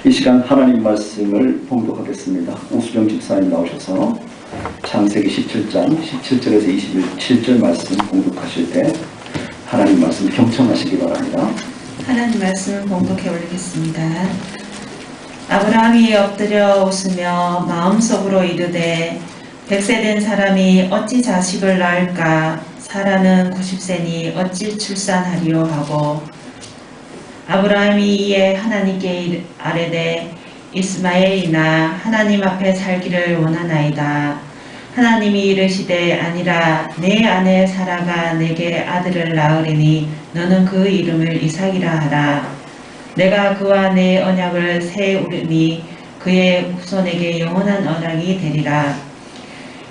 이 시간 하나님 말씀을 봉독하겠습니다. 오수정 집사님 나오셔서 창세기 17장 17절에서 27절 말씀 봉독하실 때 하나님 말씀 경청하시기 바랍니다. 하나님 말씀 봉독해 올리겠습니다. 아브라함이 엎드려 웃으며 마음속으로 이르되 100세 된 사람이 어찌 자식을 낳을까? 사라는 90세니 어찌 출산하리요 하고, 아브라함이 이에 하나님께 아뢰되 이스마엘이나 하나님 앞에 살기를 원하나이다. 하나님이 이르시되 아니라 내 아내 사라가 내게 아들을 낳으리니 너는 그 이름을 이삭이라 하라. 내가 그와 내 언약을 세우리니 그의 후손에게 영원한 언약이 되리라.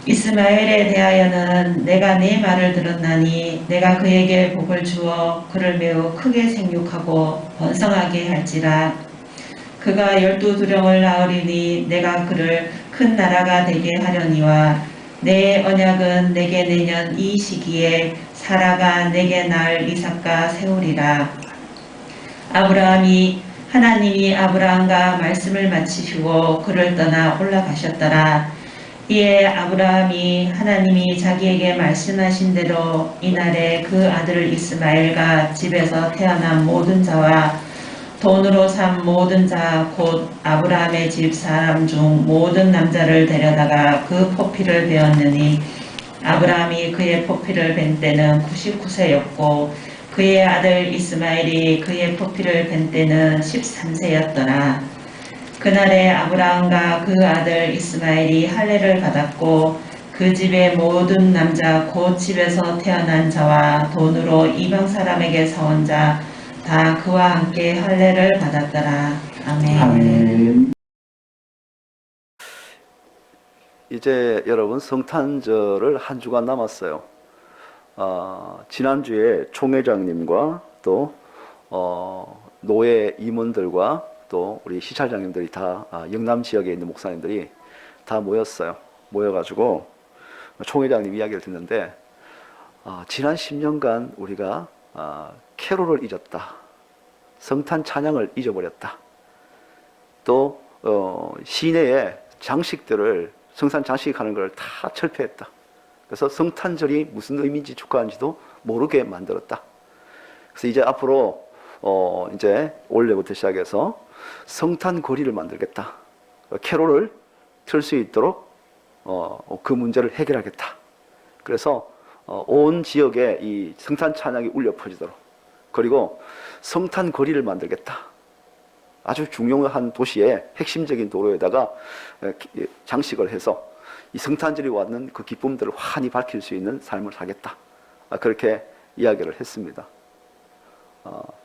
이스마엘에 대하여는 내가 네 말을 들었나니 내가 그에게 복을 주어 그를 매우 크게 생육하고 번성하게 할지라. 그가 12두령을 낳으리니 내가 그를 큰 나라가 되게 하려니와 내 언약은 내게 내년 이 시기에 사라가 내게 낳을 이삭과 세우리라. 하나님이 아브라함과 말씀을 마치시고 그를 떠나 올라가셨더라. 이에 아브라함이 하나님이 자기에게 말씀하신 대로 이날에 그 아들 이스마엘과 집에서 태어난 모든 자와 돈으로 산 모든 자 곧 아브라함의 집 사람 중 모든 남자를 데려다가 그 포피를 베었느니 아브라함이 그의 포피를 벤 때는 99세였고 그의 아들 이스마엘이 그의 포피를 벤 때는 13세였더라. 그날에 아브라함과 그 아들 이스마엘이 할례를 받았고 그 집의 모든 남자 곧 집에서 태어난 자와 돈으로 이방 사람에게 사온 자 다 그와 함께 할례를 받았더라. 아멘. 아멘. 이제 여러분 성탄절을 한 주간 남았어요. 지난주에 총회장님과 또 노예 임원들과 또 우리 시찰장님들이 다 영남 지역에 있는 목사님들이 다 모였어요. 모여가지고 총회장님 이야기를 듣는데 지난 10년간 우리가 캐롤을 잊었다. 성탄 찬양을 잊어버렸다. 또 시내에 장식들을 성탄 장식하는 걸 다 철폐했다. 그래서 성탄절이 무슨 의미인지 축하하는지도 모르게 만들었다. 그래서 이제 앞으로 이제 올해부터 시작해서 성탄 거리를 만들겠다. 캐롤을 틀 수 있도록 그 문제를 해결하겠다. 그래서 온 지역에 이 성탄 찬양이 울려 퍼지도록, 그리고 성탄 거리를 만들겠다. 아주 중요한 도시의 핵심적인 도로에다가 장식을 해서 이 성탄절이 왔는 그 기쁨들을 환히 밝힐 수 있는 삶을 살겠다. 그렇게 이야기를 했습니다.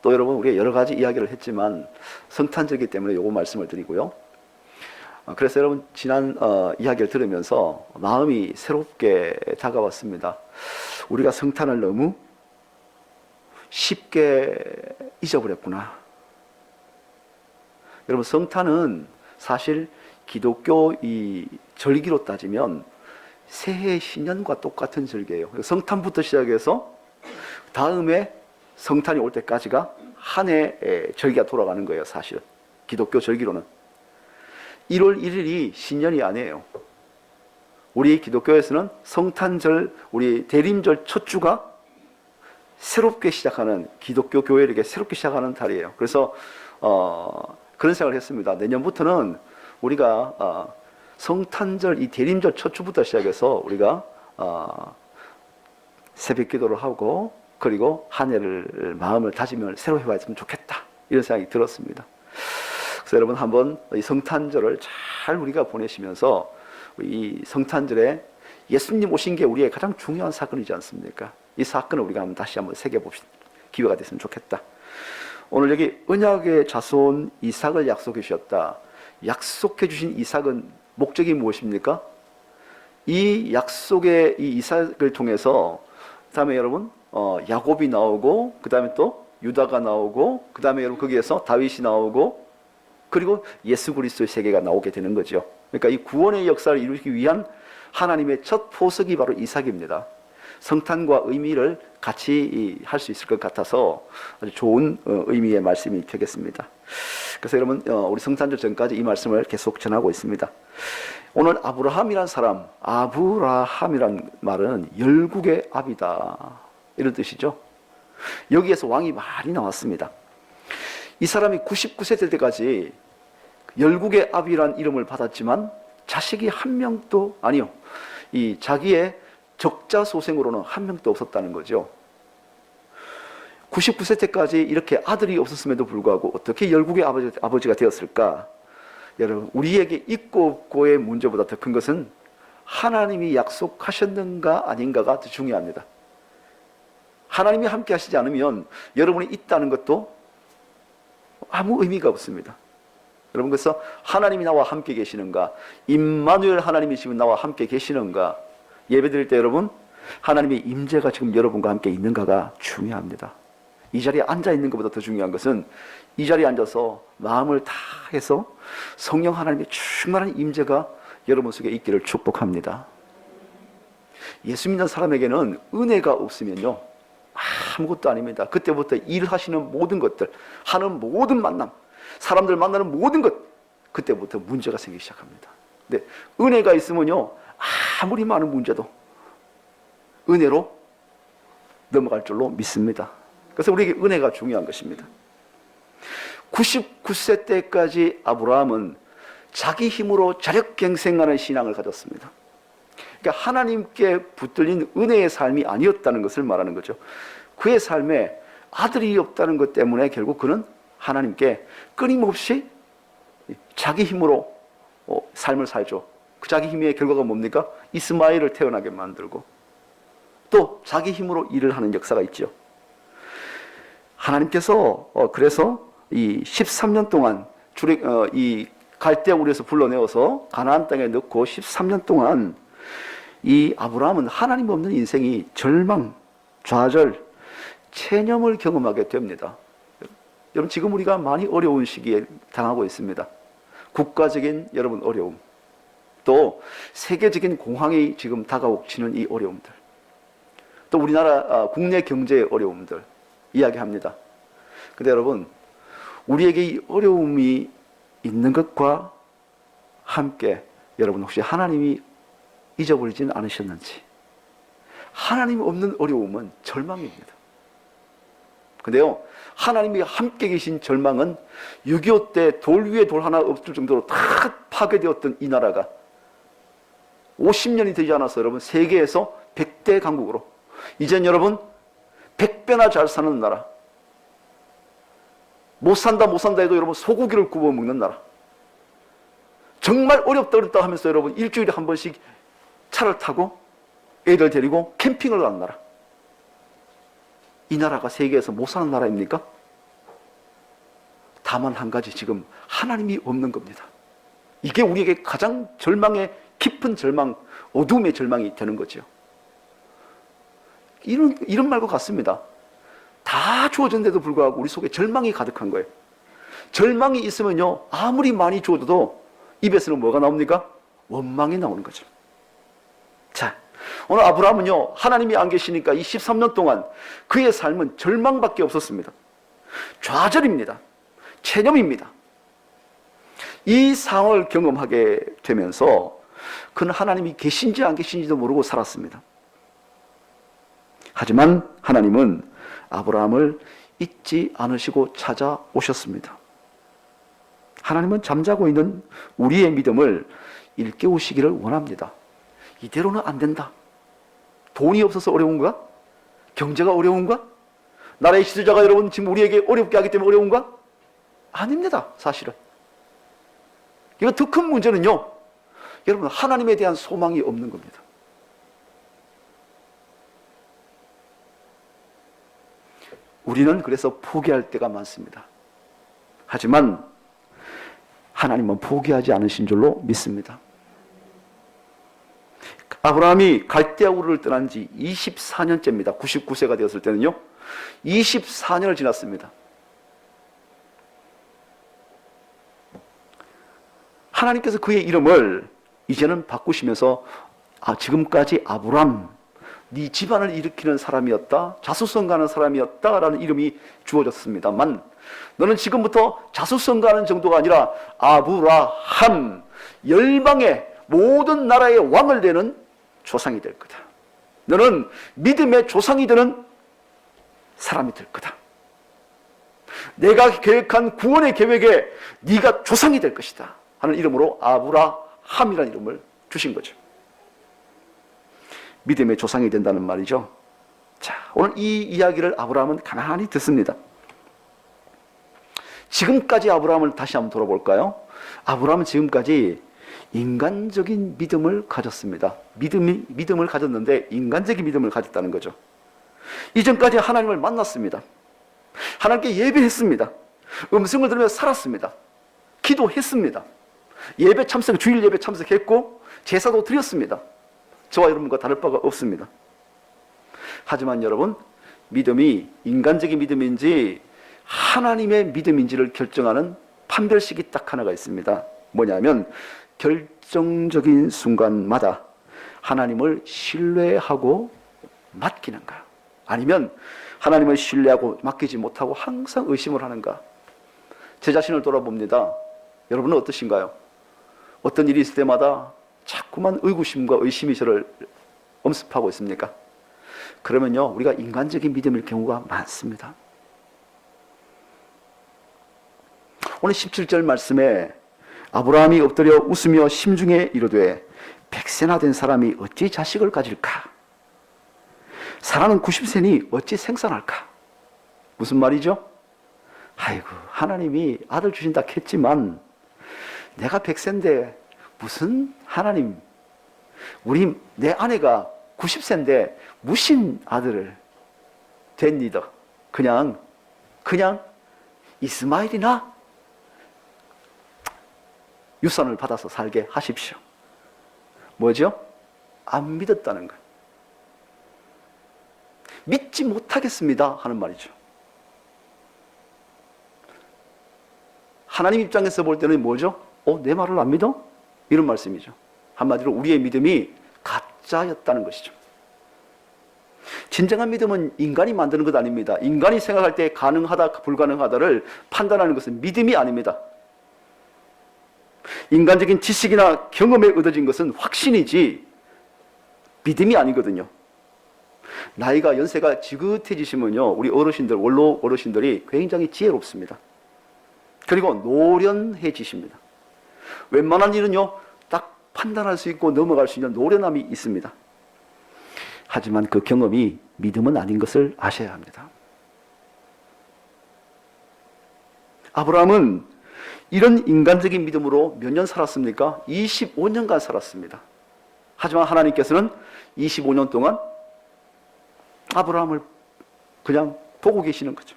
또 여러분, 우리가 여러 가지 이야기를 했지만 성탄절이기 때문에 요거 말씀을 드리고요. 그래서 여러분, 지난 이야기를 들으면서 마음이 새롭게 다가왔습니다. 우리가 성탄을 너무 쉽게 잊어버렸구나. 여러분, 성탄은 사실 기독교 이 절기로 따지면 새해 신년과 똑같은 절기예요. 성탄부터 시작해서 다음에 성탄이 올 때까지가 한 해의 절기가 돌아가는 거예요. 사실은 기독교 절기로는 1월 1일이 신년이 아니에요. 우리 기독교에서는 성탄절, 우리 대림절 첫 주가 새롭게 시작하는, 기독교 교회에게 새롭게 시작하는 달이에요. 그래서 그런 생각을 했습니다. 내년부터는 우리가 성탄절, 이 대림절 첫 주부터 시작해서 우리가 새벽 기도를 하고, 그리고 한 해를 마음을 다짐을 새로 해봤으면 좋겠다, 이런 생각이 들었습니다. 그래서 여러분, 한번 이 성탄절을 잘 우리가 보내시면서 이 성탄절에 예수님 오신 게 우리의 가장 중요한 사건이지 않습니까? 이 사건을 우리가 다시 한번 새겨봅시다. 기회가 됐으면 좋겠다. 오늘 여기 언약의 자손 이삭을 약속해 주셨다. 약속해 주신 이삭은 목적이 무엇입니까? 이 약속의 이 이삭을 통해서 그 다음에 여러분 야곱이 나오고, 그 다음에 또 유다가 나오고, 그 다음에 여러분 거기에서 다윗이 나오고, 그리고 예수 그리스도의 세계가 나오게 되는 거죠. 그러니까 이 구원의 역사를 이루기 위한 하나님의 첫 포석이 바로 이삭입니다. 성탄과 의미를 같이 할 수 있을 것 같아서 아주 좋은 의미의 말씀이 되겠습니다. 그래서 여러분 우리 성탄절 전까지 이 말씀을 계속 전하고 있습니다. 오늘 아브라함이란 사람, 아브라함이란 말은 열국의 아비다 이런 뜻이죠. 여기에서 왕이 많이 나왔습니다. 이 사람이 99세 될 때까지 열국의 아비란 이름을 받았지만 자식이 한 명도 아니요, 이 자기의 적자소생으로는 한 명도 없었다는 거죠. 99세 때까지 이렇게 아들이 없었음에도 불구하고 어떻게 열국의 아버지가 되었을까? 여러분, 우리에게 있고 없고의 문제보다 더 큰 것은 하나님이 약속하셨는가 아닌가가 더 중요합니다. 하나님이 함께 하시지 않으면 여러분이 있다는 것도 아무 의미가 없습니다. 여러분, 그래서 하나님이 나와 함께 계시는가, 임마누엘 하나님이 지금 나와 함께 계시는가, 예배 드릴 때 여러분 하나님의 임재가 지금 여러분과 함께 있는가가 중요합니다. 이 자리에 앉아 있는 것보다 더 중요한 것은 이 자리에 앉아서 마음을 다해서 성령 하나님의 충만한 임재가 여러분 속에 있기를 축복합니다. 예수 믿는 사람에게는 은혜가 없으면요 아무것도 아닙니다. 그때부터 일하시는 모든 것들, 하는 모든 만남, 사람들 만나는 모든 것, 그때부터 문제가 생기기 시작합니다. 근데 은혜가 있으면요 아무리 많은 문제도 은혜로 넘어갈 줄로 믿습니다. 그래서 우리에게 은혜가 중요한 것입니다. 99세 때까지 아브라함은 자기 힘으로 자력갱생하는 신앙을 가졌습니다. 그러니까 하나님께 붙들린 은혜의 삶이 아니었다는 것을 말하는 거죠. 그의 삶에 아들이 없다는 것 때문에 결국 그는 하나님께 끊임없이 자기 힘으로 삶을 살죠. 그 자기 힘의 결과가 뭡니까? 이스마엘을 태어나게 만들고 또 자기 힘으로 일을 하는 역사가 있죠. 하나님께서 그래서 이 13년 동안 이 갈대아 우리에서 불러내어서 가나안 땅에 넣고 13년 동안 이 아브라함은 하나님 없는 인생이 절망, 좌절, 체념을 경험하게 됩니다. 여러분, 지금 우리가 많이 어려운 시기에 당하고 있습니다. 국가적인 여러분 어려움, 또 세계적인 공황이 지금 다가오치는 이 어려움들, 또 우리나라 국내 경제의 어려움들 이야기합니다. 근데 여러분, 우리에게 이 어려움이 있는 것과 함께 여러분 혹시 하나님이 잊어버리지는 않으셨는지? 하나님이 없는 어려움은 절망입니다. 근데요, 하나님이 함께 계신 절망은 6.25 때 돌 위에 돌 하나 없을 정도로 다 파괴되었던 이 나라가 50년이 되지 않아서 여러분 세계에서 100대 강국으로, 이젠 여러분 100배나 잘 사는 나라, 못 산다 해도 여러분 소고기를 구워 먹는 나라, 정말 어렵다 하면서 여러분 일주일에 한 번씩 차를 타고 애들 데리고 캠핑을 가는 나라, 이 나라가 세계에서 못 사는 나라입니까? 다만 한 가지, 지금 하나님이 없는 겁니다. 이게 우리에게 가장 절망의 깊은 절망, 어둠의 절망이 되는 거죠. 이런 말과 같습니다. 다 주어졌는데도 불구하고 우리 속에 절망이 가득한 거예요. 절망이 있으면요 아무리 많이 주어도 입에서는 뭐가 나옵니까? 원망이 나오는 거죠. 자, 오늘 아브라함은요 하나님이 안 계시니까 이 13년 동안 그의 삶은 절망밖에 없었습니다. 좌절입니다. 체념입니다. 이 상황을 경험하게 되면서 그는 하나님이 계신지 안 계신지도 모르고 살았습니다. 하지만 하나님은 아브라함을 잊지 않으시고 찾아오셨습니다. 하나님은 잠자고 있는 우리의 믿음을 일깨우시기를 원합니다. 이대로는 안 된다. 돈이 없어서 어려운가? 경제가 어려운가? 나라의 지도자가 여러분 지금 우리에게 어렵게 하기 때문에 어려운가? 아닙니다. 사실은. 이거 더 큰 문제는요, 여러분 하나님에 대한 소망이 없는 겁니다. 우리는 그래서 포기할 때가 많습니다. 하지만 하나님은 포기하지 않으신 줄로 믿습니다. 아브라함이 갈대아 우르를 떠난 지 24년째입니다. 99세가 되었을 때는요 24년을 지났습니다. 하나님께서 그의 이름을 이제는 바꾸시면서 지금까지 아브람, 네 집안을 일으키는 사람이었다, 자수성가하는 사람이었다라는 이름이 주어졌습니다만, 너는 지금부터 자수성가하는 정도가 아니라 아브라함, 열방의 모든 나라의 왕을 되는 조상이 될 거다. 너는 믿음의 조상이 되는 사람이 될 거다. 내가 계획한 구원의 계획에 네가 조상이 될 것이다 하는 이름으로 아브라함이라는 이름을 주신 거죠. 믿음의 조상이 된다는 말이죠. 자, 오늘 이 이야기를 아브라함은 가만히 듣습니다. 지금까지 아브라함을 다시 한번 돌아볼까요? 아브라함은 지금까지 인간적인 믿음을 가졌습니다. 믿음을 가졌는데 인간적인 믿음을 가졌다는 거죠. 이전까지 하나님을 만났습니다. 하나님께 예배했습니다. 음성을 들으며 살았습니다. 기도했습니다. 예배 참석, 주일 예배 참석했고 제사도 드렸습니다. 저와 여러분과 다를 바가 없습니다. 하지만 여러분, 믿음이 인간적인 믿음인지 하나님의 믿음인지를 결정하는 판별식이 딱 하나가 있습니다. 뭐냐면 결정적인 순간마다 하나님을 신뢰하고 맡기는가, 아니면 하나님을 신뢰하고 맡기지 못하고 항상 의심을 하는가. 제 자신을 돌아봅니다. 여러분은 어떠신가요? 어떤 일이 있을 때마다 자꾸만 의구심과 의심이 저를 엄습하고 있습니까? 그러면요, 우리가 인간적인 믿음일 경우가 많습니다. 오늘 17절 말씀에 아브라함이 엎드려 웃으며 심중에 이르되 백세나 된 사람이 어찌 자식을 가질까? 사라는 90세니 어찌 생산할까? 무슨 말이죠? 아이고, 하나님이 아들 주신다 했지만 내가 100세인데 무슨 하나님, 내 아내가 90세인데 무신 아들을 됩니다. 그냥 이스마엘이나 유산을 받아서 살게 하십시오. 뭐죠? 안 믿었다는 거예요. 믿지 못하겠습니다 하는 말이죠. 하나님 입장에서 볼 때는 뭐죠? 내 말을 안 믿어? 이런 말씀이죠. 한마디로 우리의 믿음이 가짜였다는 것이죠. 진정한 믿음은 인간이 만드는 것 아닙니다. 인간이 생각할 때 가능하다, 불가능하다를 판단하는 것은 믿음이 아닙니다. 인간적인 지식이나 경험에 얻어진 것은 확신이지 믿음이 아니거든요. 나이가, 연세가 지긋해지시면요, 우리 어르신들, 원로 어르신들이 굉장히 지혜롭습니다. 그리고 노련해지십니다. 웬만한 일은요, 딱 판단할 수 있고 넘어갈 수 있는 노련함이 있습니다. 하지만 그 경험이 믿음은 아닌 것을 아셔야 합니다. 아브라함은 이런 인간적인 믿음으로 몇 년 살았습니까? 25년간 살았습니다. 하지만 하나님께서는 25년 동안 아브라함을 그냥 보고 계시는 거죠.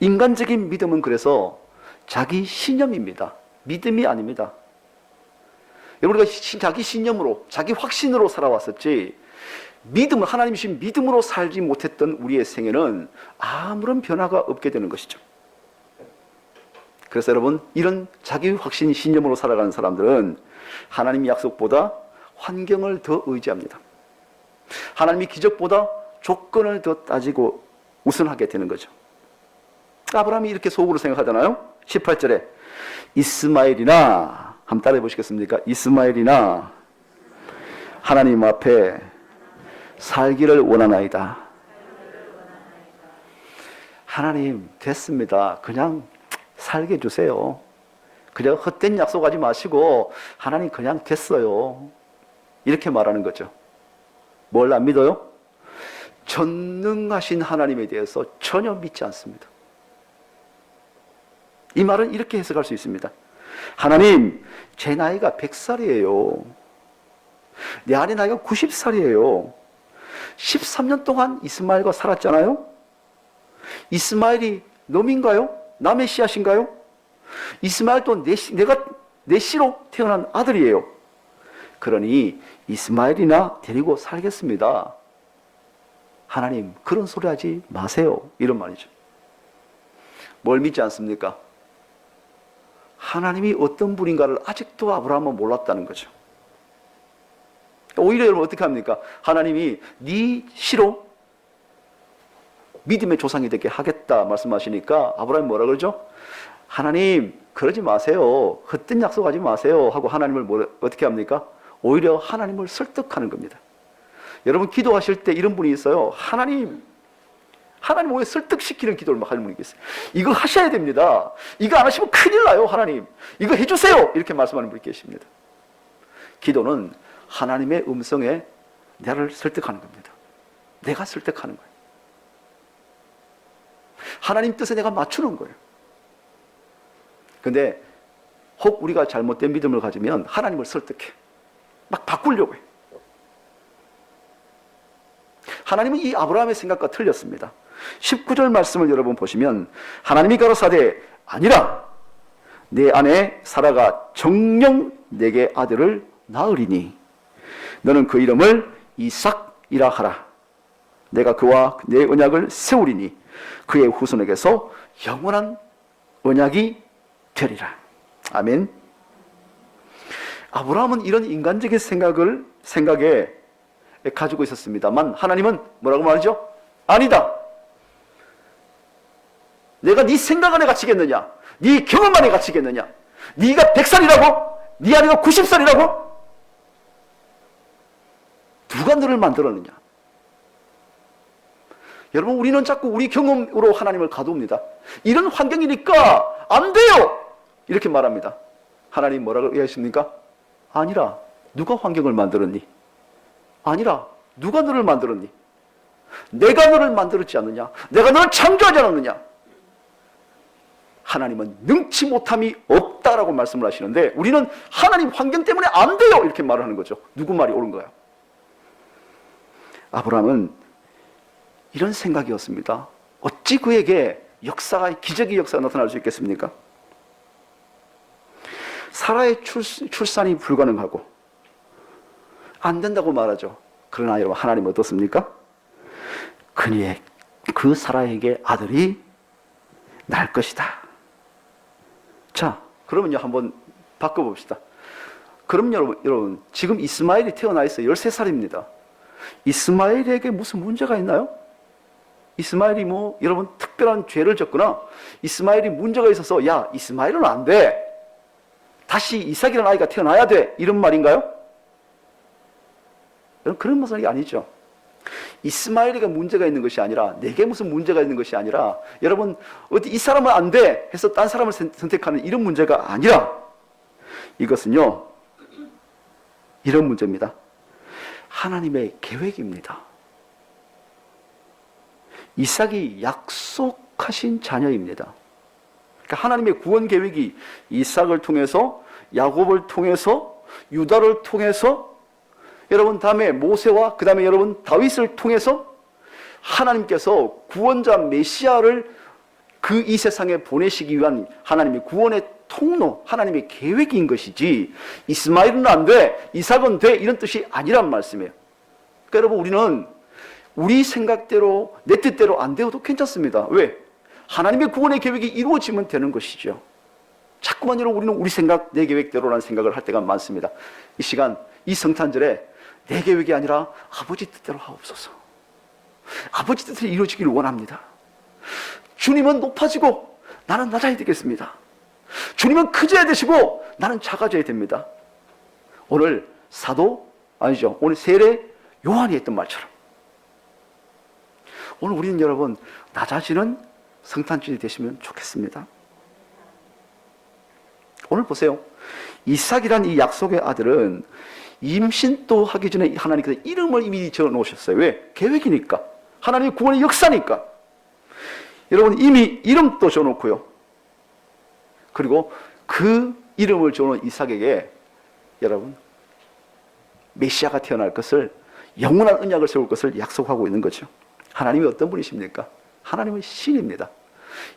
인간적인 믿음은 그래서 자기 신념입니다. 믿음이 아닙니다. 우리가 자기 신념으로, 자기 확신으로 살아왔었지, 믿음을, 하나님이 주신 믿음으로 살지 못했던 우리의 생애는 아무런 변화가 없게 되는 것이죠. 그래서 여러분, 이런 자기 확신, 신념으로 살아가는 사람들은 하나님 약속보다 환경을 더 의지합니다. 하나님이 기적보다 조건을 더 따지고 우선하게 되는 거죠. 아브라함이 이렇게 속으로 생각하잖아요. 18절에 이스마엘이나, 한번 따라해 보시겠습니까? 이스마엘이나 하나님 앞에 살기를 원하나이다. 하나님, 됐습니다. 그냥 살게 해주세요. 그냥 헛된 약속하지 마시고 하나님 그냥 됐어요. 이렇게 말하는 거죠. 뭘 안 믿어요? 전능하신 하나님에 대해서 전혀 믿지 않습니다. 이 말은 이렇게 해석할 수 있습니다. 하나님, 제 나이가 100살이에요. 내 아내 나이가 90살이에요. 13년 동안 이스마엘과 살았잖아요. 이스마엘이 놈인가요? 남의 씨앗인가요? 이스마엘도 내가 내 씨로 태어난 아들이에요. 그러니 이스마엘이나 데리고 살겠습니다. 하나님, 그런 소리 하지 마세요. 이런 말이죠. 뭘 믿지 않습니까? 하나님이 어떤 분인가를 아직도 아브라함은 몰랐다는 거죠. 오히려 여러분 어떻게 합니까? 하나님이 네 씨로 믿음의 조상이 되게 하겠다 말씀하시니까 아브라함이 뭐라 그러죠? 하나님 그러지 마세요. 헛된 약속하지 마세요 하고 하나님을 어떻게 합니까? 오히려 하나님을 설득하는 겁니다. 여러분 기도하실 때 이런 분이 있어요. 하나님 오히려 설득시키는 기도를 막 하는 분이 있어요. 이거 하셔야 됩니다. 이거 안 하시면 큰일 나요. 하나님 이거 해주세요. 이렇게 말씀하는 분이 계십니다. 기도는 하나님의 음성에 나를 설득하는 겁니다. 내가 설득하는 거예요. 하나님 뜻에 내가 맞추는 거예요. 근데 혹 우리가 잘못된 믿음을 가지면 하나님을 설득해. 막 바꾸려고 해요. 하나님은 이 아브라함의 생각과 틀렸습니다. 19절 말씀을 여러분 보시면 하나님이 가로사대 아니라 내 아내 사라가 정녕 내게 아들을 낳으리니 너는 그 이름을 이삭이라 하라. 내가 그와 내 언약을 세우리니 그의 후손에게서 영원한 언약이 되리라. 아멘. 아브라함은 이런 인간적인 생각에 가지고 있었습니다만 하나님은 뭐라고 말하죠? 아니다. 내가 네 생각 안에 갇히겠느냐? 네 경험 안에 갇히겠느냐? 네가 100살이라고? 네 아내가 90살이라고? 누가 너를 만들었느냐? 여러분 우리는 자꾸 우리 경험으로 하나님을 가두옵니다. 이런 환경이니까 안 돼요! 이렇게 말합니다. 하나님 뭐라고 얘기하십니까? 아니라 누가 환경을 만들었니? 아니라 누가 너를 만들었니? 내가 너를 만들었지 않느냐? 내가 너를 창조하지 않았느냐? 하나님은 능치 못함이 없다라고 말씀을 하시는데 우리는 하나님 환경 때문에 안 돼요! 이렇게 말을 하는 거죠. 누구 말이 옳은 거야? 아브라함은 이런 생각이었습니다. 어찌 그에게 기적의 역사가 나타날 수 있겠습니까? 사라의 출산이 불가능하고 안 된다고 말하죠. 그러나 여러분 하나님은 어떻습니까? 그 사라에게 아들이 날 것이다. 자, 그러면요 한번 바꿔봅시다. 그럼 여러분 지금 이스마엘이 태어나 있어요. 13살입니다. 이스마엘에게 무슨 문제가 있나요? 이스마엘이 여러분 특별한 죄를 졌거나 이스마엘이 문제가 있어서 야 이스마엘은 안 돼. 다시 이삭이라는 아이가 태어나야 돼. 이런 말인가요? 여러분 그런 말이 아니죠. 이스마엘이가 문제가 있는 것이 아니라 내게 무슨 문제가 있는 것이 아니라 여러분 어디 이 사람은 안 돼 해서 딴 사람을 선택하는 이런 문제가 아니라 이것은요 이런 문제입니다. 하나님의 계획입니다. 이삭이 약속하신 자녀입니다. 그러니까 하나님의 구원 계획이 이삭을 통해서 야곱을 통해서 유다를 통해서 여러분 다음에 모세와 그 다음에 여러분 다윗을 통해서 하나님께서 구원자 메시아를 그 이 세상에 보내시기 위한 하나님의 구원의 통로, 하나님의 계획인 것이지 이스마엘은 안 돼, 이삭은 돼 이런 뜻이 아니란 말씀이에요. 그러니까 여러분 우리는 우리 생각대로 내 뜻대로 안 되어도 괜찮습니다. 왜? 하나님의 구원의 계획이 이루어지면 되는 것이죠. 자꾸만 여러분 우리는 우리 생각, 내 계획대로라는 생각을 할 때가 많습니다. 이 시간, 이 성탄절에 내 계획이 아니라 아버지 뜻대로 하옵소서. 아버지 뜻이 이루어지기를 원합니다. 주님은 높아지고 나는 낮아야 되겠습니다. 주님은 크져야 되시고 나는 작아져야 됩니다. 오늘 오늘 세례 요한이 했던 말처럼 오늘 우리는 여러분 낮아지는 성탄절이 되시면 좋겠습니다. 오늘 보세요. 이삭이란 이 약속의 아들은 임신도 하기 전에 하나님께서 이름을 이미 적어 놓으셨어요. 왜? 계획이니까. 하나님의 구원의 역사니까. 여러분 이미 이름도 적어놓고요. 그리고 그 이름을 적어놓은 이삭에게 여러분 메시아가 태어날 것을, 영원한 언약을 세울 것을 약속하고 있는 거죠. 하나님이 어떤 분이십니까? 하나님은 신입니다.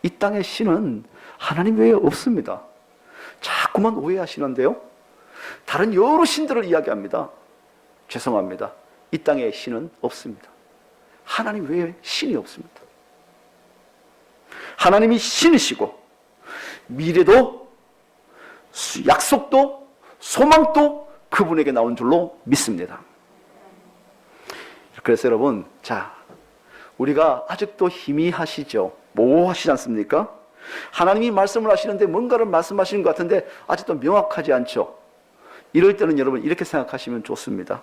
이 땅의 신은 하나님 외에 없습니다. 자꾸만 오해하시는데요. 다른 여러 신들을 이야기합니다. 죄송합니다. 이 땅에 신은 없습니다. 하나님 외에 신이 없습니다. 하나님이 신이시고 미래도 약속도 소망도 그분에게 나온 줄로 믿습니다. 그래서 여러분, 자, 우리가 아직도 희미하시죠? 모호하시지 않습니까? 하나님이 말씀을 하시는데 뭔가를 말씀하시는 것 같은데 아직도 명확하지 않죠? 이럴 때는 여러분 이렇게 생각하시면 좋습니다.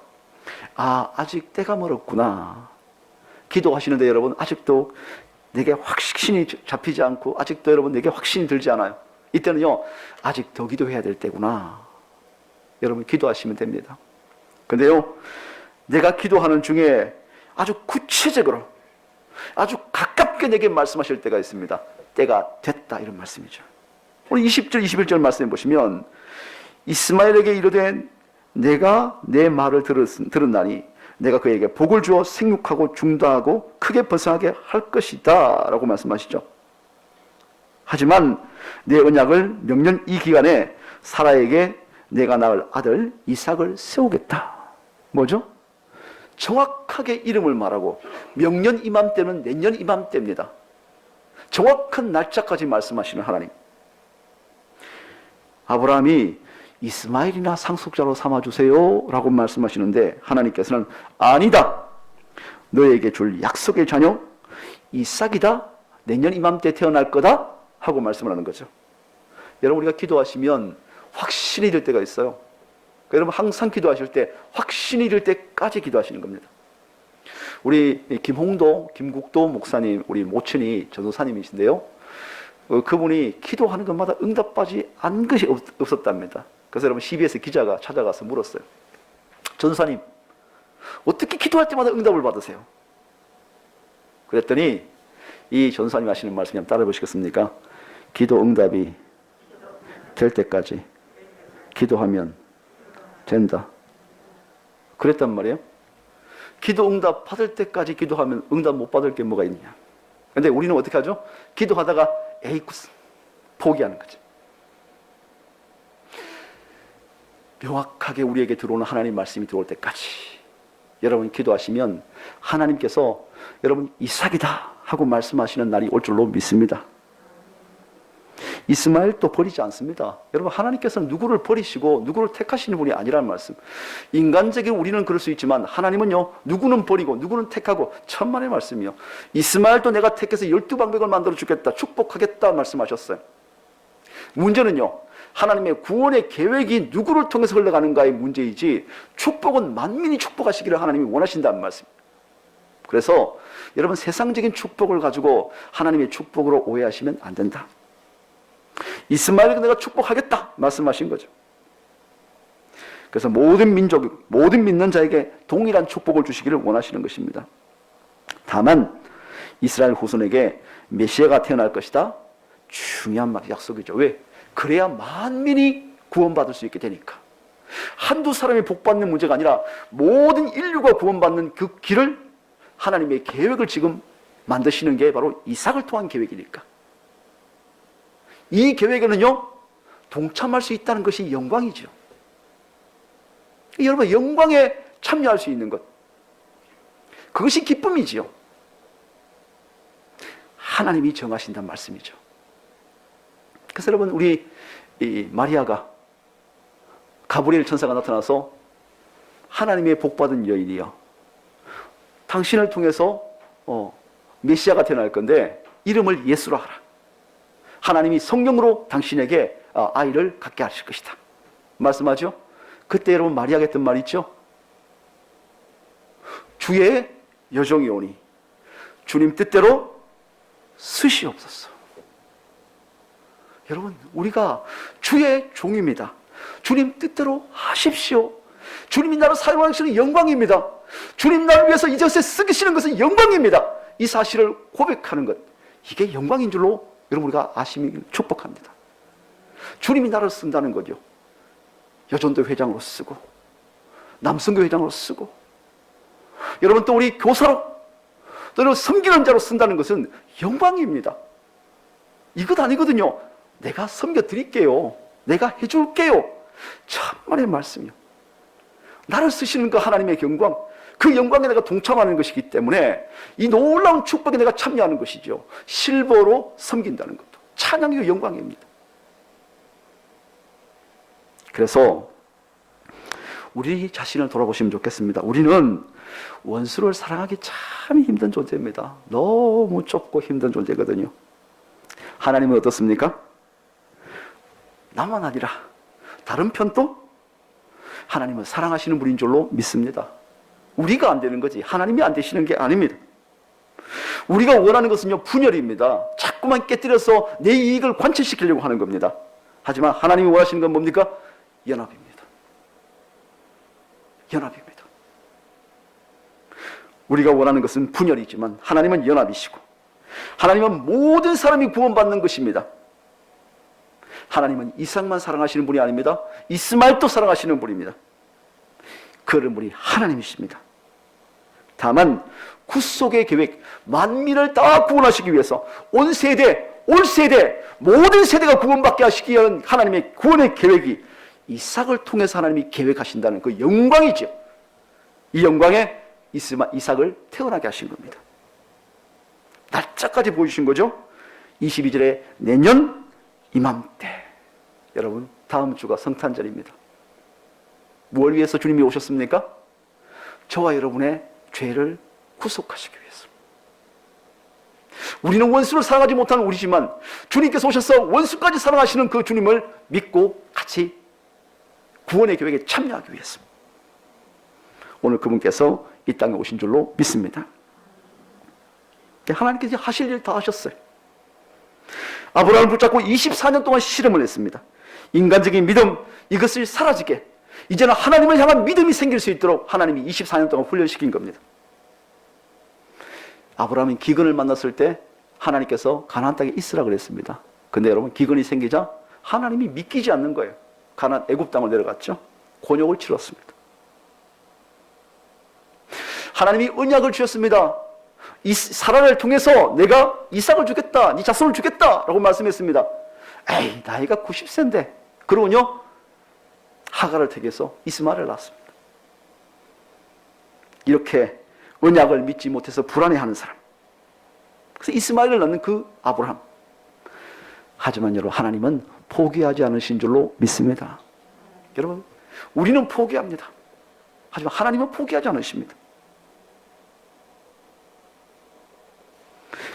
아, 아직 때가 멀었구나. 기도하시는데 여러분 아직도 내게 확신이 잡히지 않고 아직도 여러분 내게 확신이 들지 않아요. 이때는요, 아직 더 기도해야 될 때구나. 여러분 기도하시면 됩니다. 근데요, 내가 기도하는 중에 아주 구체적으로 아주 가깝게 내게 말씀하실 때가 있습니다. 때가 됐다, 이런 말씀이죠. 오늘 20절 21절 말씀해 보시면 이스마엘에게 이르되 내가 내 말을 들었나니 내가 그에게 복을 주어 생육하고 중다하고 크게 번성하게 할 것이다 라고 말씀하시죠. 하지만 내 언약을 명년 이 기간에 사라에게 내가 낳을 아들 이삭을 세우겠다. 뭐죠? 정확하게 이름을 말하고 명년 이맘때는 내년 이맘때입니다. 정확한 날짜까지 말씀하시는 하나님. 아브라함이 이스마엘이나 상속자로 삼아주세요 라고 말씀하시는데 하나님께서는 아니다. 너에게 줄 약속의 자녀 이삭이다. 내년 이맘때 태어날 거다 하고 말씀을 하는 거죠. 여러분 우리가 기도하시면 확신이 될 때가 있어요. 여러분 항상 기도하실 때 확신이 될 때까지 기도하시는 겁니다. 우리 김국도 목사님, 우리 모친이 전도사님이신데요. 그분이 기도하는 것마다 응답받지 않은 것이 없었답니다. 그래서 여러분 CBS 기자가 찾아가서 물었어요. 전도사님, 어떻게 기도할 때마다 응답을 받으세요? 그랬더니 이 전도사님 하시는 말씀이 한번 따라해 보시겠습니까? 기도 응답이 될 때까지 기도하면 된다. 그랬단 말이에요. 기도 응답 받을 때까지 기도하면 응답 못 받을 게 뭐가 있냐. 근데 우리는 어떻게 하죠? 기도하다가 에이쿠스 포기하는 거죠. 명확하게 우리에게 들어오는 하나님 말씀이 들어올 때까지 여러분 기도하시면 하나님께서 여러분 이삭이다 하고 말씀하시는 날이 올 줄로 믿습니다. 이스마엘도 버리지 않습니다. 여러분 하나님께서는 누구를 버리시고 누구를 택하시는 분이 아니라는 말씀. 인간적인 우리는 그럴 수 있지만 하나님은요, 누구는 버리고 누구는 택하고 천만의 말씀이요. 이스마엘도 내가 택해서 12방백을 만들어 주겠다, 축복하겠다 말씀하셨어요. 문제는요, 하나님의 구원의 계획이 누구를 통해서 흘러가는가의 문제이지 축복은 만민이 축복하시기를 하나님이 원하신다는 말씀. 그래서 여러분 세상적인 축복을 가지고 하나님의 축복으로 오해하시면 안 된다. 이스마엘에게 내가 축복하겠다 말씀하신 거죠. 그래서 모든 민족, 모든 믿는 자에게 동일한 축복을 주시기를 원하시는 것입니다. 다만 이스라엘 후손에게 메시아가 태어날 것이다. 중요한 약속이죠. 왜? 그래야 만민이 구원받을 수 있게 되니까. 한두 사람이 복받는 문제가 아니라 모든 인류가 구원받는 그 길을 하나님의 계획을 지금 만드시는 게 바로 이삭을 통한 계획이니까. 이 계획에는요, 동참할 수 있다는 것이 영광이죠. 여러분, 영광에 참여할 수 있는 것. 그것이 기쁨이지요. 하나님이 정하신다는 말씀이죠. 그래서 여러분, 우리 이 마리아가 가브리엘 천사가 나타나서 하나님의 복받은 여인이여, 당신을 통해서 메시아가 태어날 건데 이름을 예수로 하라. 하나님이 성령으로 당신에게 아이를 갖게 하실 것이다 말씀하죠. 그때 여러분 마리아가 했던 말 있죠. 주의 여종이 오니 주님 뜻대로 쓰시옵소서. 여러분 우리가 주의 종입니다. 주님 뜻대로 하십시오. 주님이 나를 사용하시는 영광입니다. 주님 나를 위해서 이 것에 쓰시는 것은 영광입니다. 이 사실을 고백하는 것, 이게 영광인 줄로 여러분 우리가 아시면 축복합니다. 주님이 나를 쓴다는 거죠. 여전도 회장으로 쓰고 남성교 회장으로 쓰고 여러분 또 우리 교사로 또는 섬기는 자로 쓴다는 것은 영광입니다. 이것 아니거든요. 내가 섬겨드릴게요. 내가 해줄게요. 천만의 말씀이요. 나를 쓰시는 그 하나님의 영광, 그 영광에 내가 동참하는 것이기 때문에 이 놀라운 축복에 내가 참여하는 것이죠. 실버로 섬긴다는 것도 찬양의 영광입니다. 그래서 우리 자신을 돌아보시면 좋겠습니다. 우리는 원수를 사랑하기 참 힘든 존재입니다. 너무 좁고 힘든 존재거든요. 하나님은 어떻습니까? 나만 아니라 다른 편도 하나님은 사랑하시는 분인 줄로 믿습니다. 우리가 안 되는 거지 하나님이 안 되시는 게 아닙니다. 우리가 원하는 것은요, 분열입니다. 자꾸만 깨뜨려서 내 이익을 관철시키려고 하는 겁니다. 하지만 하나님이 원하시는 건 뭡니까? 연합입니다. 연합입니다. 우리가 원하는 것은 분열이지만 하나님은 연합이시고, 하나님은 모든 사람이 구원받는 것입니다. 하나님은 이삭만 사랑하시는 분이 아닙니다. 이스마엘도 사랑하시는 분입니다. 그런 분이 하나님이십니다. 다만 구속의 계획, 만민을 다 구원하시기 위해서 온 세대, 올 세대, 모든 세대가 구원받게 하시기 위한 하나님의 구원의 계획이 이삭을 통해서 하나님이 계획하신다는 그 영광이죠. 이 영광에 이삭을 태어나게 하신 겁니다. 날짜까지 보여주신 거죠. 22절에 내년 이맘때. 여러분, 다음 주가 성탄절입니다. 뭘 위해서 주님이 오셨습니까? 저와 여러분의 죄를 구속하시기 위해서. 우리는 원수를 사랑하지 못하는 우리지만 주님께서 오셔서 원수까지 사랑하시는 그 주님을 믿고 같이 구원의 계획에 참여하기 위해서 오늘 그분께서 이 땅에 오신 줄로 믿습니다. 하나님께서 하실 일 다 하셨어요. 아브라함을 붙잡고 24년 동안 실험을 했습니다. 인간적인 믿음, 이것을 사라지게 이제는 하나님을 향한 믿음이 생길 수 있도록 하나님이 24년 동안 훈련시킨 겁니다. 아브라함이 기근을 만났을 때 하나님께서 가나안 땅에 있으라 그랬습니다. 근데 여러분, 기근이 생기자 하나님이 믿기지 않는 거예요. 가나안 애굽 땅을 내려갔죠. 곤욕을 치렀습니다. 하나님이 언약을 주셨습니다. 이 사라를 통해서 내가 이삭을 주겠다, 네 자손을 주겠다 라고 말씀했습니다. 에이, 나이가 90세인데. 그러군요. 하갈을 택해서 이스마엘을 낳았습니다. 이렇게 언약을 믿지 못해서 불안해하는 사람, 그래서 이스마엘을 낳는 그 아브라함. 하지만 여러분, 하나님은 포기하지 않으신 줄로 믿습니다. 여러분, 우리는 포기합니다. 하지만 하나님은 포기하지 않으십니다.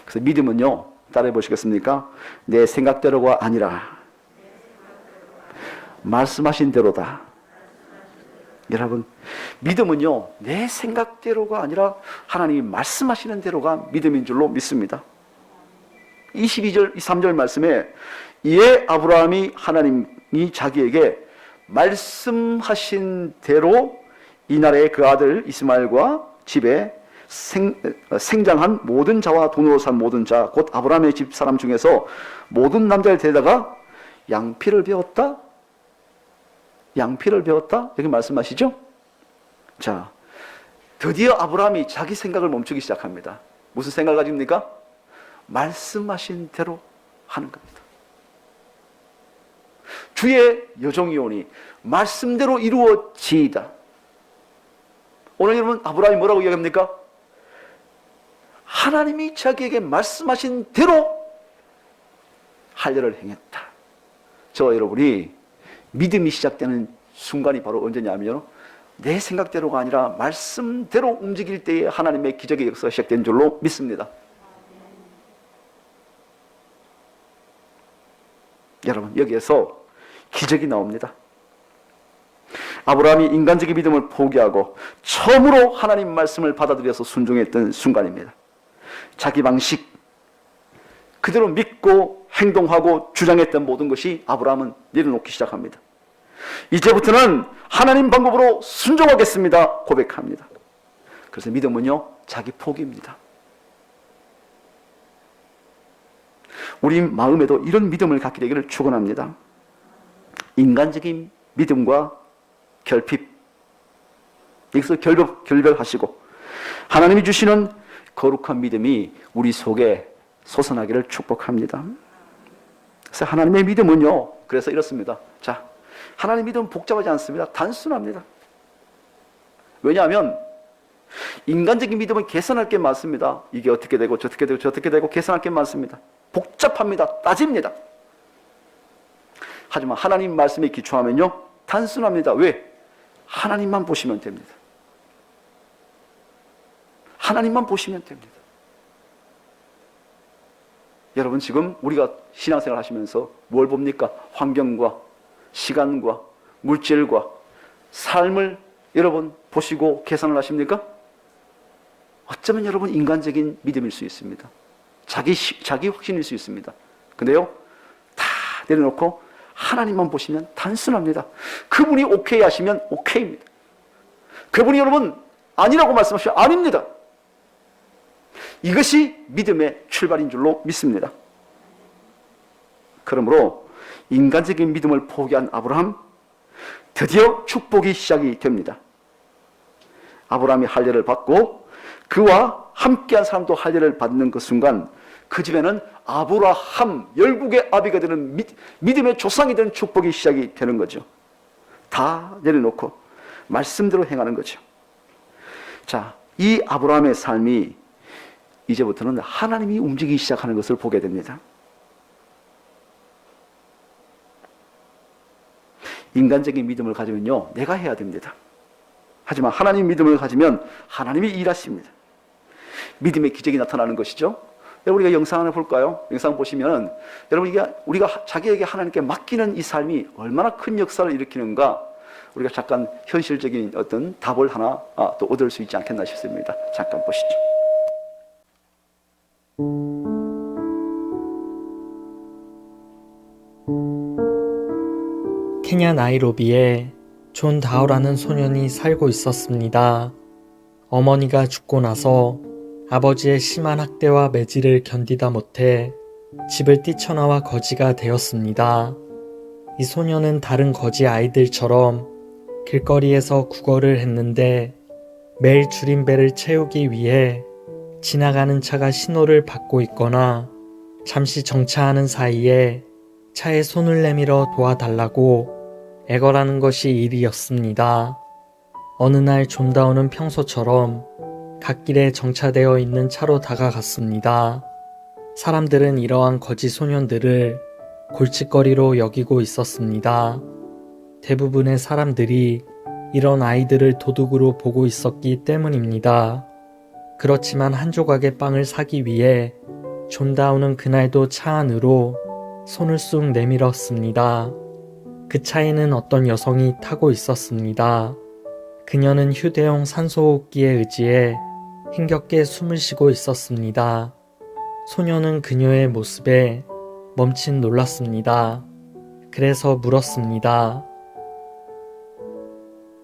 그래서 믿음은요, 따라해 보시겠습니까? 내 생각대로가 아니라 말씀하신 대로다. 여러분, 믿음은요, 내 생각대로가 아니라 하나님이 말씀하시는 대로가 믿음인 줄로 믿습니다. 22절, 23절 말씀에 이에 아브라함이 하나님이 자기에게 말씀하신 대로 이날에 그 아들 이스마엘과 집에 생장한 모든 자와 돈으로 산 모든 자, 곧 아브라함의 집 사람 중에서 모든 남자를 데려다가 양피를 배웠다. 양피를 배웠다? 이렇게 말씀하시죠? 자, 드디어 아브라함이 자기 생각을 멈추기 시작합니다. 무슨 생각을 가집니까? 말씀하신 대로 하는 겁니다. 주의 여종이오니 말씀대로 이루어지이다. 오늘 여러분, 아브라함이 뭐라고 이야기합니까? 하나님이 자기에게 말씀하신 대로 할 일을 행했다. 저와 여러분이 믿음이 시작되는 순간이 바로 언제냐면 내 생각대로가 아니라 말씀대로 움직일 때에 하나님의 기적의 역사가 시작된 줄로 믿습니다. 여러분, 여기에서 기적이 나옵니다. 아브라함이 인간적인 믿음을 포기하고 처음으로 하나님 말씀을 받아들여서 순종했던 순간입니다. 자기 방식 그대로 믿고 행동하고 주장했던 모든 것이 아브라함은 내려놓기 시작합니다. 이제부터는 하나님 방법으로 순종하겠습니다 고백합니다. 그래서 믿음은요, 자기 포기입니다. 우리 마음에도 이런 믿음을 갖게 되기를 축원합니다. 인간적인 믿음과 결핍, 이것을 결별하시고 하나님이 주시는 거룩한 믿음이 우리 속에 솟아나기를 축복합니다. 그래서 하나님의 믿음은요, 그래서 이렇습니다. 자, 하나님의 믿음은 복잡하지 않습니다. 단순합니다. 왜냐하면 인간적인 믿음은 계산할 게 많습니다. 이게 어떻게 되고 저렇게 되고 저렇게 되고 계산할 게 많습니다. 복잡합니다. 따집니다. 하지만 하나님 말씀에 기초하면요, 단순합니다. 왜? 하나님만 보시면 됩니다. 하나님만 보시면 됩니다. 여러분, 지금 우리가 신앙생활 하시면서 뭘 봅니까? 환경과 시간과 물질과 삶을 여러분 보시고 계산을 하십니까? 어쩌면 여러분 인간적인 믿음일 수 있습니다. 자기 확신일 수 있습니다. 근데요, 다 내려놓고 하나님만 보시면 단순합니다. 그분이 오케이 하시면 오케이입니다. 그분이 여러분 아니라고 말씀하시면 아닙니다. 이것이 믿음의 출발인 줄로 믿습니다. 그러므로 인간적인 믿음을 포기한 아브라함, 드디어 축복이 시작이 됩니다. 아브라함이 할례를 받고 그와 함께한 사람도 할례를 받는 그 순간 그 집에는 아브라함, 열국의 아비가 되는 믿음의 조상이 되는 축복이 시작이 되는 거죠. 다 내려놓고 말씀대로 행하는 거죠. 자, 이 아브라함의 삶이 이제부터는 하나님이 움직이기 시작하는 것을 보게 됩니다. 인간적인 믿음을 가지면요, 내가 해야 됩니다. 하지만 하나님 믿음을 가지면 하나님이 일하십니다. 믿음의 기적이 나타나는 것이죠. 여러분, 우리가 영상 하나 볼까요? 영상 보시면 여러분, 우리가 자기에게 하나님께 맡기는 이 삶이 얼마나 큰 역사를 일으키는가, 우리가 잠깐 현실적인 어떤 답을 하나 또 얻을 수 있지 않겠나 싶습니다. 잠깐 보시죠. 케냐 나이로비에 존 다우라는 소년이 살고 있었습니다. 어머니가 죽고 나서 아버지의 심한 학대와 매질을 견디다 못해 집을 뛰쳐나와 거지가 되었습니다. 이 소년은 다른 거지 아이들처럼 길거리에서 구걸을 했는데 매일 줄임배를 채우기 위해 지나가는 차가 신호를 받고 있거나 잠시 정차하는 사이에 차에 손을 내밀어 도와달라고 애걸하는 것이 일이었습니다. 어느 날 존다우는 평소처럼 갓길에 정차되어 있는 차로 다가갔습니다. 사람들은 이러한 거지 소년들을 골칫거리로 여기고 있었습니다. 대부분의 사람들이 이런 아이들을 도둑으로 보고 있었기 때문입니다. 그렇지만 한 조각의 빵을 사기 위해 존다우는 그날도 차 안으로 손을 쑥 내밀었습니다. 그 차에는 어떤 여성이 타고 있었습니다. 그녀는 휴대용 산소호흡기에 의지해 힘겹게 숨을 쉬고 있었습니다. 소녀는 그녀의 모습에 멈칫 놀랐습니다. 그래서 물었습니다.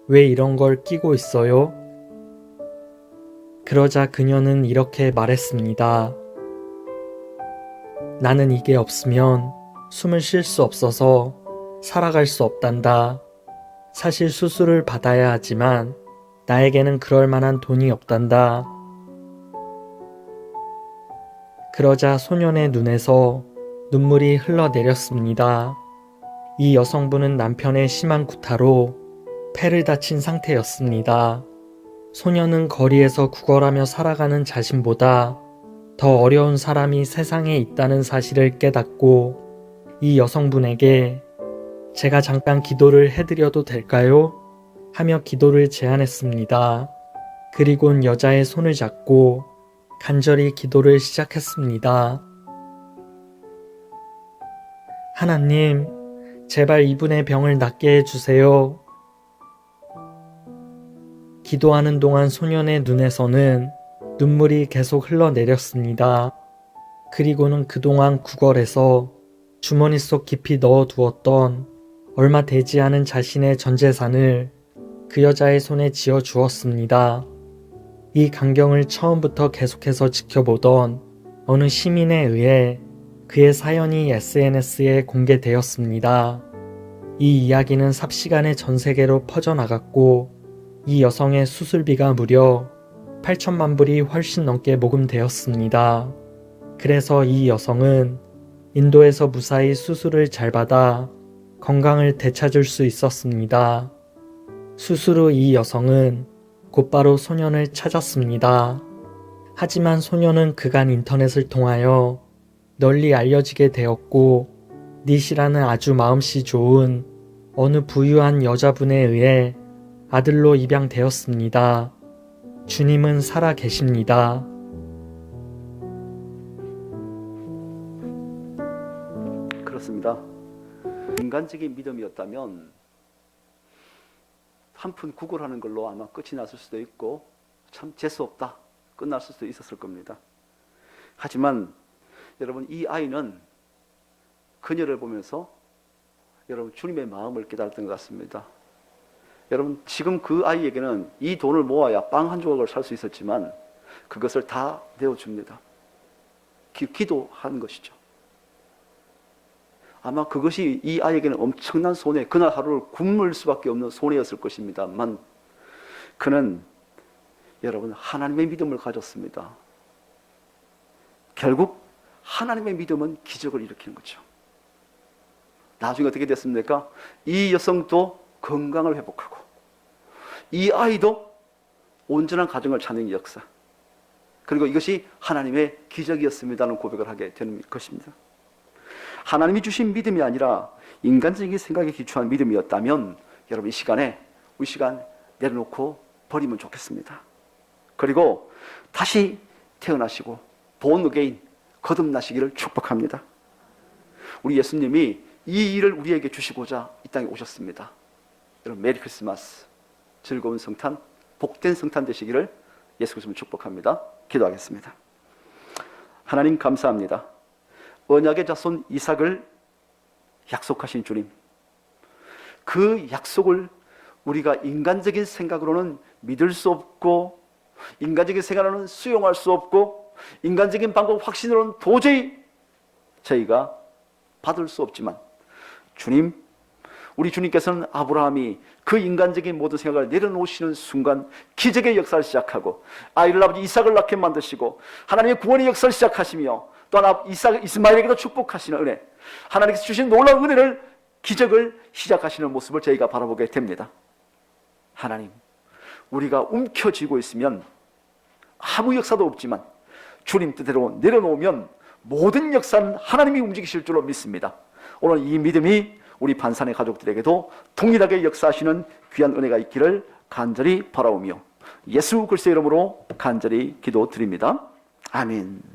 왜 이런 걸 끼고 있어요? 그러자 그녀는 이렇게 말했습니다. 나는 이게 없으면 숨을 쉴 수 없어서 살아갈 수 없단다. 사실 수술을 받아야 하지만 나에게는 그럴 만한 돈이 없단다. 그러자 소년의 눈에서 눈물이 흘러내렸습니다. 이 여성분은 남편의 심한 구타로 폐를 다친 상태였습니다. 소년은 거리에서 구걸하며 살아가는 자신보다 더 어려운 사람이 세상에 있다는 사실을 깨닫고 이 여성분에게 제가 잠깐 기도를 해드려도 될까요? 하며 기도를 제안했습니다. 그리곤 여자의 손을 잡고 간절히 기도를 시작했습니다. 하나님, 제발 이분의 병을 낫게 해주세요. 기도하는 동안 소년의 눈에서는 눈물이 계속 흘러내렸습니다. 그리고는 그동안 구걸해서 주머니 속 깊이 넣어두었던 얼마 되지 않은 자신의 전 재산을 그 여자의 손에 쥐어 주었습니다. 이 광경을 처음부터 계속해서 지켜보던 어느 시민에 의해 그의 사연이 SNS에 공개되었습니다. 이 이야기는 삽시간에 전 세계로 퍼져나갔고 이 여성의 수술비가 무려 8천만 불이 훨씬 넘게 모금되었습니다. 그래서 이 여성은 인도에서 무사히 수술을 잘 받아 건강을 되찾을 수 있었습니다. 수술 후 이 여성은 곧바로 소년을 찾았습니다. 하지만 소년은 그간 인터넷을 통하여 널리 알려지게 되었고 닛이라는 아주 마음씨 좋은 어느 부유한 여자분에 의해 아들로 입양되었습니다. 주님은 살아 계십니다. 그렇습니다. 인간적인 믿음이었다면 한 푼 구걸하는 걸로 아마 끝이 났을 수도 있고 참 재수없다 끝났을 수도 있었을 겁니다. 하지만 여러분, 이 아이는 그녀를 보면서 여러분 주님의 마음을 깨달았던 것 같습니다. 여러분, 지금 그 아이에게는 이 돈을 모아야 빵 한 조각을 살 수 있었지만 그것을 다 내어줍니다. 기도하는 것이죠. 아마 그것이 이 아이에게는 엄청난 손해, 그날 하루를 굶을 수밖에 없는 손해였을 것입니다만 그는 여러분 하나님의 믿음을 가졌습니다. 결국 하나님의 믿음은 기적을 일으키는 거죠. 나중에 어떻게 됐습니까? 이 여성도 건강을 회복하고 이 아이도 온전한 가정을 찾는 역사, 그리고 이것이 하나님의 기적이었습니다는 고백을 하게 되는 것입니다. 하나님이 주신 믿음이 아니라 인간적인 생각에 기초한 믿음이었다면 여러분, 이 시간에 우리 시간 내려놓고 버리면 좋겠습니다. 그리고 다시 태어나시고 born again, 거듭나시기를 축복합니다. 우리 예수님이 이 일을 우리에게 주시고자 이 땅에 오셨습니다. 여러분, 메리 크리스마스, 즐거운 성탄, 복된 성탄 되시기를 예수 그리스도로 축복합니다. 기도하겠습니다. 하나님 감사합니다. 언약의 자손 이삭을 약속하신 주님, 그 약속을 우리가 인간적인 생각으로는 믿을 수 없고, 인간적인 생각으로는 수용할 수 없고, 인간적인 방법 확신으로는 도저히 저희가 받을 수 없지만 주님, 우리 주님께서는 아브라함이 그 인간적인 모든 생각을 내려놓으시는 순간 기적의 역사를 시작하고 아이를 아버지 이삭을 낳게 만드시고 하나님의 구원의 역사를 시작하시며 또한 이스마엘에게도 축복하시는 은혜, 하나님께서 주신 놀라운 은혜를, 기적을 시작하시는 모습을 저희가 바라보게 됩니다. 하나님, 우리가 움켜쥐고 있으면 아무 역사도 없지만 주님 뜻대로 내려놓으면 모든 역사는 하나님이 움직이실 줄로 믿습니다. 오늘 이 믿음이 우리 반산의 가족들에게도 동일하게 역사하시는 귀한 은혜가 있기를 간절히 바라오며 예수 그리스도의 이름으로 간절히 기도드립니다. 아멘.